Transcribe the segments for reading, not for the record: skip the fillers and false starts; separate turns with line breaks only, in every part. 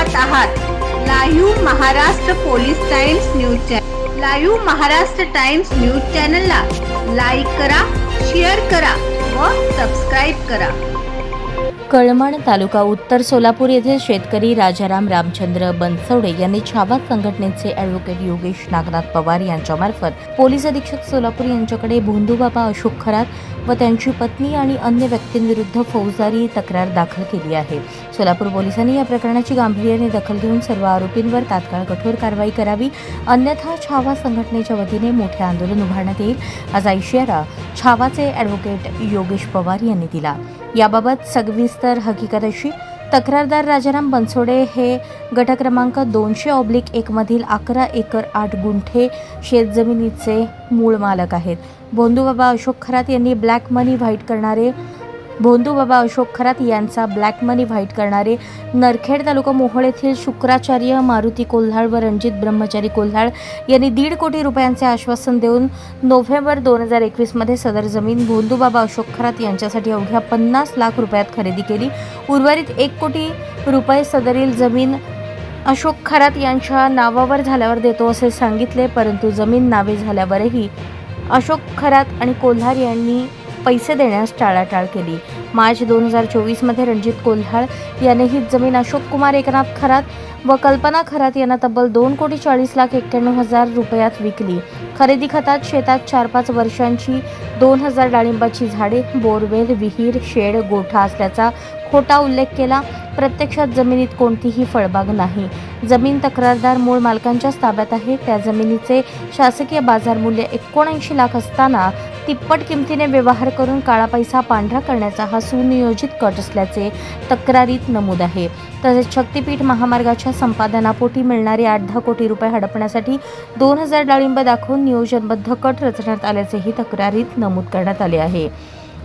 पाहत आहात live Maharashtra police times news channel. Live Maharashtra times news चॅनलला लाईक करा, शेअर करा व सबस्क्राईब करा।
कळमण तालुका उत्तर सोलापूर येथे शेतकरी राजाराम रामचंद्र बनसोडे यांनी छावा संघटनेचे ॲडव्होकेट योगेश नागनाथ पवार यांच्यामार्फत पोलीस अधीक्षक सोलापूर यांच्याकडे भोंदूबाबा अशोक खरात व त्यांची पत्नी आणि अन्य व्यक्तींविरुद्ध फौजदारी तक्रार दाखल केली आहे। सोलापूर पोलिसांनी या प्रकरणाची गांभीर्याने दखल घेऊन सर्व आरोपींवर तात्काळ कठोर कारवाई करावी, अन्यथा छावा संघटनेच्या वतीने मोठे आंदोलन उभारण्यात येईल असा इशारा छावाचे ॲडव्होकेट योगेश पवार यांनी दिला। याबाबत सविस्तर हकीकत अशी, तक्रारदार राजाराम बनसोडे हे गट क्रमांक 200/1 मधील 11 एकर 8 गुंठे शेतजमिनीचे मूळ मालक आहेत। भोंदूबाबा अशोक खरात यांनी ब्लॅक मनी व्हाईट करणारे नरखेड तालुका मोहोळ येथील शुक्राचार्य मारुती कोल्हाळ व रणजित ब्रह्मचारी कोल्हाळ यांनी 1.5 कोटी रुपयांचे आश्वासन देऊन नोव्हेंबर 2021 मध्ये सदर जमीन भोंदूबाबा अशोक खरात यांच्यासाठी अवघ्या 50 लाख रुपयात खरेदी केली। उर्वरित 1 कोटी रुपये सदरील जमीन अशोक खरात यांच्या नावावर झाल्यावर देतो असे सांगितले, परंतु जमीन नावे झाल्यावरही अशोक खरात आणि कोल्हाळ यांनी पैसे देण्यास टाळाटाळ केली। मार्च 2024 मध्ये रणजित कोल्हाळ याने ही जमीन अशोक कुमार एकनाथ खरात व कल्पना खरात यांना तब्बल 2,40,91,000 रुपयात विकली। खरेदी खतात शेतात 4-5 वर्षांची 2,000 डाळिंबाची झाडे, बोरवेल, विहीर, शेड, गोठा असल्याचा खोटा उल्लेख केला। प्रत्यक्षात जमिनीत कोणतीही फळबाग नाही। जमीन तक्रारदार मूळ मालकांच्याच ताब्यात आहे। त्या जमिनीचे शासकीय बाजार मूल्य 79 लाख असताना तिप्पट किमतीने व्यवहार करून काळा पैसा पांढरा करण्याचा हा सुनियोजित कट असल्याचे तक्रारीत नमूद आहे। तसेच शक्तीपीठ महामार्गाच्या संपादनापोटी मिळणारे 8-10 कोटी रुपये हडपण्यासाठी 2,000 डाळिंब दाखवून नियोजनबद्ध कट रचण्यात आल्याचेही तक्रारीत नमूद करण्यात आले आहे।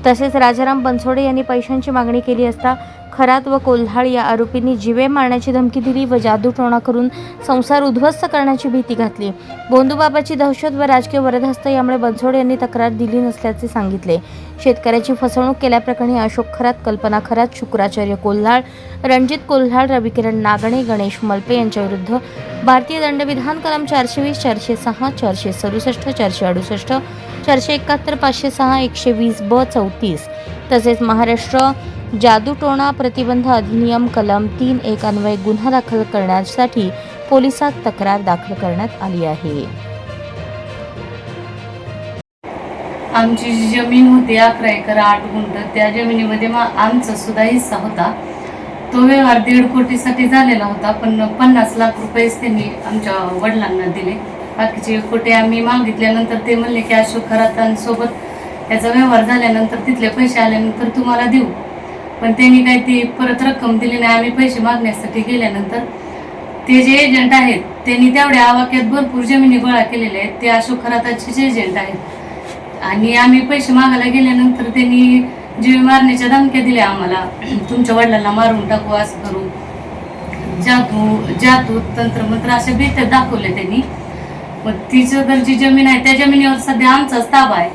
तसेच राजाराम बनसोडे यांनी पैशांची मागणी केली असता खरात व कोल्हाळ या आरोपींनी जीवे मारण्याची धमकी दिली व जादूटोणा करून संसार उद्ध्वस्त करण्याची भीती घातली। भोंदूबाबाची दहशत व राजकीय वरदहस्त यामुळे बनसोडे यांनी तक्रार दिली नसल्याचे सांगितले। शेतकऱ्याची फसवणूक केल्याप्रकरणी अशोक खरात, कल्पना खरात, शुक्राचार्य कोल्हाळ, रणजित कोल्हाळ, रविकिरण नागणे, गणेश मलपे यांच्याविरुद्ध भारतीय दंडविधान कलम 420, 406, 467, 468, 471, 506, 120(ब) 34 तसेच महाराष्ट्र जादूटोणा प्रतिबंध अधिनियम कलम 3(1) अन्वये गुन्हा दाखल करण्यासाठी पोलिसात तक्रार दाखल करण्यात आली आहे।
आमची जी जमीन होती 11 एकर 8 गुंठ, त्या जमिनीमध्ये आमचा सुद्धा हिस्सा होता। तो व्यवहार 1.5 कोटीसाठी झालेला होता, पण 50 लाख रुपयेच त्यांनी आमच्या वडिलांना दिले। बाकीचे 1 कोटी आम्ही मागितल्यानंतर ते म्हणले की अशोक खरातांसोबत याचा व्यवहार झाल्यानंतर तिथले पैसे आल्यानंतर तुम्हाला देऊ, पण त्यांनी काही ती परत रक्कम दिली नाही। आम्ही पैसे मागण्यासाठी गेल्यानंतर ते जे एजंट आहेत त्यांनी तेवढ्या आवाक्यात भरपूर जमिनी गोळा केलेल्या आहेत, ते अशोक खराताचेच एजंट आहेत। आणि आम्ही पैसे मागायला गेल्यानंतर त्यांनी जीव मारण्याच्या धमक्या दिल्या आम्हाला, तुमच्या वडिलांना मारून टाकू, असं करू, जादू तंत्रमंत्र अशा भीत्या दाखवल्या त्यांनी। मग तिचं तर जी जमीन आहे त्या जमिनीवर सध्या आमचाच ताबा आहे।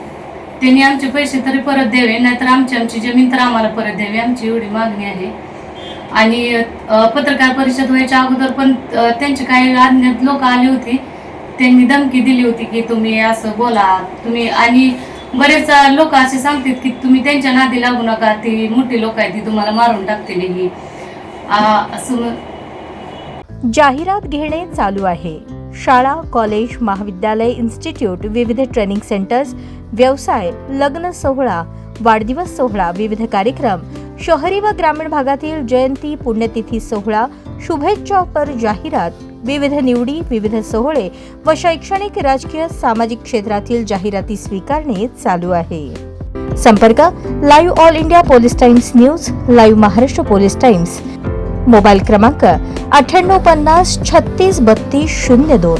त्यांनी आमचे पैसे तरी परत द्यावे, नाहीतर आमची जमीन तर आम्हाला परत द्यावी, आमची एवढी मागणी आहे। आणि पत्रकार परिषद व्हायच्या अगोदर पण त्यांचे काही अज्ञात लोक आले होते, त्यांनी धमकी दिली होती की तुम्ही असं बोला तुम्ही, आणि बरेच लोक असे सांगतात की तुम्ही त्यांच्या नादी लागू नका, ती मोठी लोक आहेत, ती तुम्हाला मारून टाकतील ही असं।
जाहिरात घेणे चालू आहे। शाळा, कॉलेज, महाविद्यालय, इन्स्टिट्यूट, विविध ट्रेनिंग सेंटर्स, व्यवसाय, लग्न सोहळा, वाढदिवस सोहळा, विविध कार्यक्रम, शहरी व ग्रामीण भागातील जयंती, पुण्यतिथी सोहळा, शुभेच्छापर जाहिरात, विविध निवडी, विविध सोहळे व शैक्षणिक, राजकीय, सामाजिक क्षेत्रातील जाहिराती स्वीकारणे चालू आहे। संपर्क live all India police times news, live Maharashtra police times, mobile क्रमांक 9850 36 32 02।